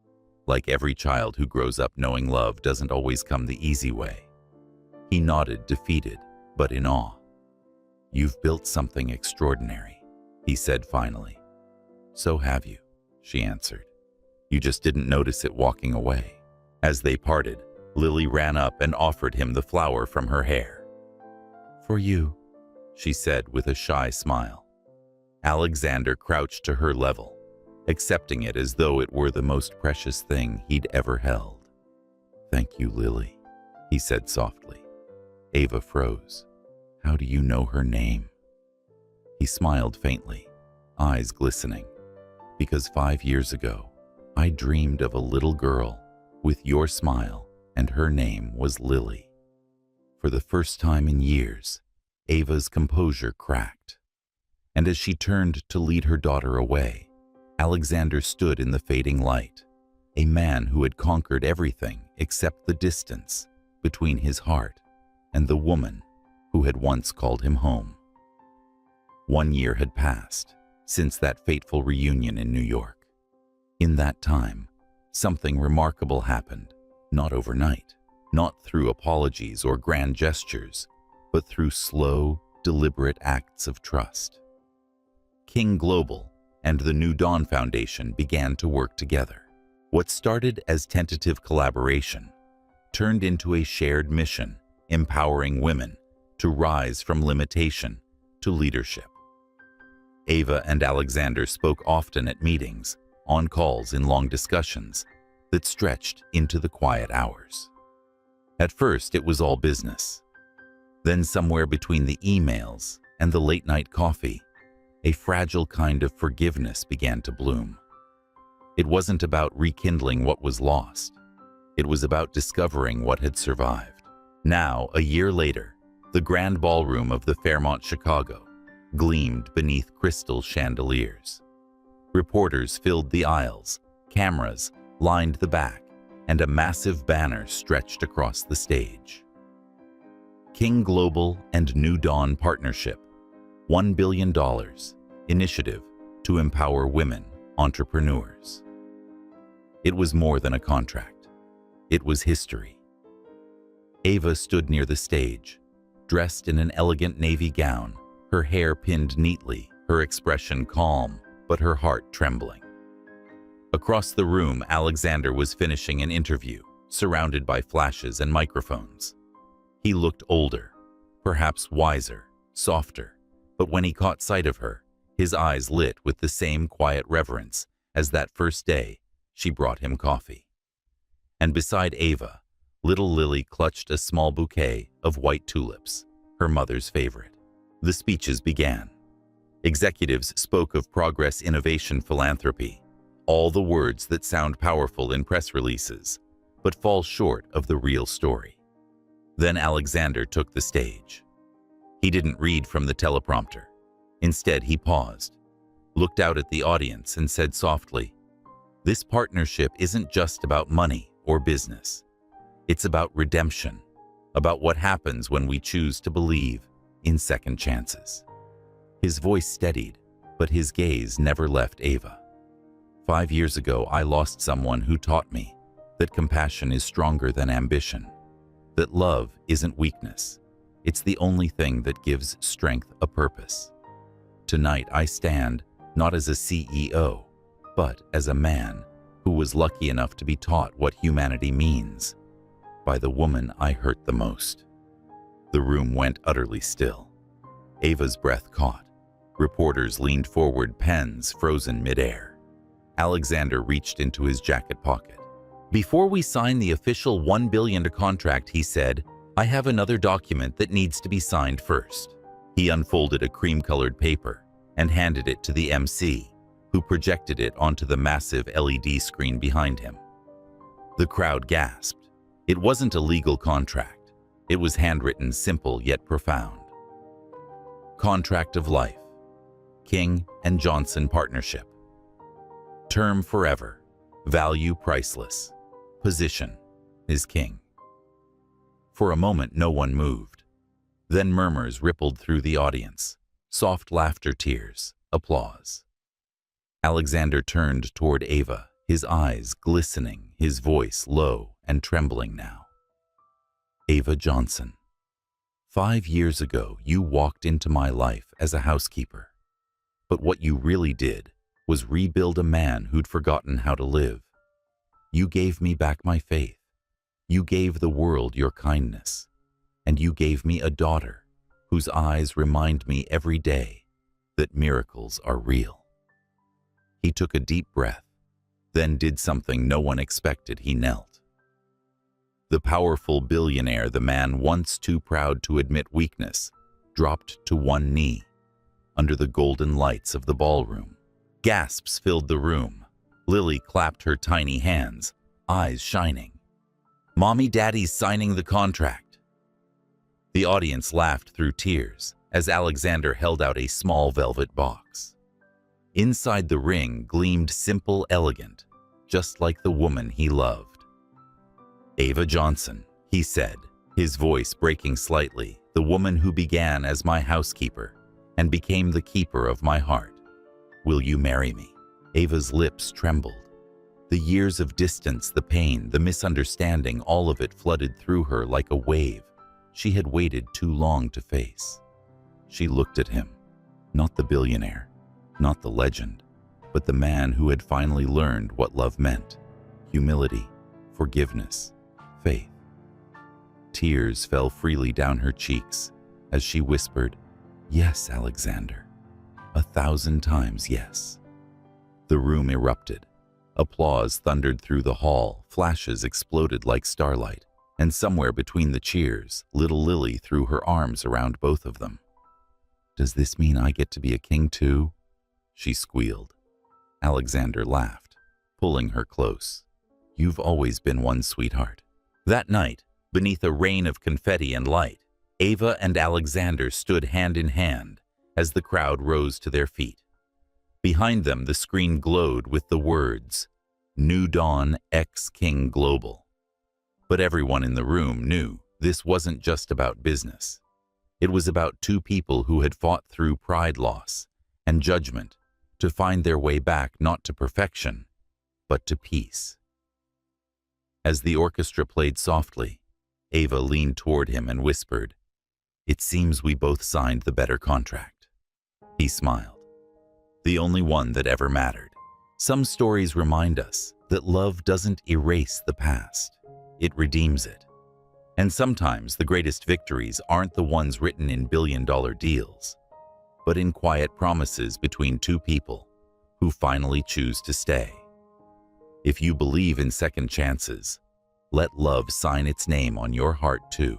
Like every child who grows up knowing love doesn't always come the easy way. He nodded, defeated, but in awe. You've built something extraordinary, he said finally. So have you, she answered. You just didn't notice it walking away. As they parted, Lily ran up and offered him the flower from her hair. For you, she said with a shy smile. Alexander crouched to her level, accepting it as though it were the most precious thing he'd ever held. Thank you, Lily, he said softly. Ava froze. How do you know her name? He smiled faintly, eyes glistening. Because 5 years ago, I dreamed of a little girl with your smile, and her name was Lily. For the first time in years, Ava's composure cracked. And as she turned to lead her daughter away, Alexander stood in the fading light, a man who had conquered everything except the distance between his heart and the woman who had once called him home. 1 year had passed since that fateful reunion in New York. In that time, something remarkable happened, not overnight, not through apologies or grand gestures, but through slow, deliberate acts of trust. King Global and the New Dawn Foundation began to work together. What started as tentative collaboration turned into a shared mission, empowering women to rise from limitation to leadership. Ava and Alexander spoke often at meetings, on calls, in long discussions that stretched into the quiet hours. At first, it was all business. Then somewhere between the emails and the late-night coffee, a fragile kind of forgiveness began to bloom. It wasn't about rekindling what was lost. It was about discovering what had survived. Now, a year later, the grand ballroom of the Fairmont Chicago gleamed beneath crystal chandeliers. Reporters filled the aisles, cameras lined the back, and a massive banner stretched across the stage. King Global and New Dawn Partnership, $1 billion, initiative to empower women entrepreneurs. It was more than a contract. It was history. Ava stood near the stage, dressed in an elegant navy gown, her hair pinned neatly, her expression calm, but her heart trembling. Across the room, Alexander was finishing an interview, surrounded by flashes and microphones. He looked older, perhaps wiser, softer, but when he caught sight of her, his eyes lit with the same quiet reverence as that first day she brought him coffee. And beside Ava, little Lily clutched a small bouquet of white tulips, her mother's favorite. The speeches began. Executives spoke of progress, innovation, philanthropy, all the words that sound powerful in press releases, but fall short of the real story. Then Alexander took the stage. He didn't read from the teleprompter. Instead, he paused, looked out at the audience, and said softly, "This partnership isn't just about money or business. It's about redemption, about what happens when we choose to believe in second chances." His voice steadied, but his gaze never left Ava. 5 years ago, I lost someone who taught me that compassion is stronger than ambition, that love isn't weakness. It's the only thing that gives strength a purpose. Tonight, I stand not as a CEO, but as a man who was lucky enough to be taught what humanity means by the woman I hurt the most. The room went utterly still. Ava's breath caught. Reporters leaned forward, pens frozen midair. Alexander reached into his jacket pocket. "Before we sign the official $1 billion contract," he said, "I have another document that needs to be signed first." He unfolded a cream-colored paper and handed it to the MC, who projected it onto the massive LED screen behind him. The crowd gasped. It wasn't a legal contract. It was handwritten, simple yet profound. Contract of life. King and Johnson Partnership. Term forever. Value priceless. Position is king. For a moment, no one moved. Then murmurs rippled through the audience. Soft laughter, tears, applause. Alexander turned toward Ava, his eyes glistening, his voice low and trembling now. "Ava Johnson, 5 years ago, you walked into my life as a housekeeper. But what you really did was rebuild a man who'd forgotten how to live. You gave me back my faith. You gave the world your kindness. And you gave me a daughter whose eyes remind me every day that miracles are real." He took a deep breath, then did something no one expected. He knelt. The powerful billionaire, the man once too proud to admit weakness, dropped to one knee under the golden lights of the ballroom. Gasps filled the room. Lily clapped her tiny hands, eyes shining. "Mommy, Daddy's signing the contract." The audience laughed through tears as Alexander held out a small velvet box. Inside the ring gleamed simple, elegant, just like the woman he loved. "Ava Johnson," he said, his voice breaking slightly, "the woman who began as my housekeeper and became the keeper of my heart. Will you marry me?" Ava's lips trembled. The years of distance, the pain, the misunderstanding, all of it flooded through her like a wave she had waited too long to face. She looked at him, not the billionaire, not the legend, but the man who had finally learned what love meant: humility, forgiveness, faith. Tears fell freely down her cheeks as she whispered, "Yes, Alexander, 1,000 times yes." The room erupted. Applause thundered through the hall, flashes exploded like starlight, and somewhere between the cheers, little Lily threw her arms around both of them. "Does this mean I get to be a king too?" she squealed. Alexander laughed, pulling her close. "You've always been one, sweetheart." That night, Beneath a rain of confetti and light, Ava and Alexander stood hand in hand as the crowd rose to their feet. Behind them, the screen glowed with the words, "New Dawn X King Global." But everyone in the room knew this wasn't just about business. It was about two people who had fought through pride loss and judgment to find their way back not to perfection, but to peace. As the orchestra played softly, Ava leaned toward him and whispered, "It seems we both signed the better contract." He smiled. The only one that ever mattered. Some stories remind us that love doesn't erase the past, it redeems it. And sometimes the greatest victories aren't the ones written in billion-dollar deals, but in quiet promises between two people who finally choose to stay. If you believe in second chances, let love sign its name on your heart too.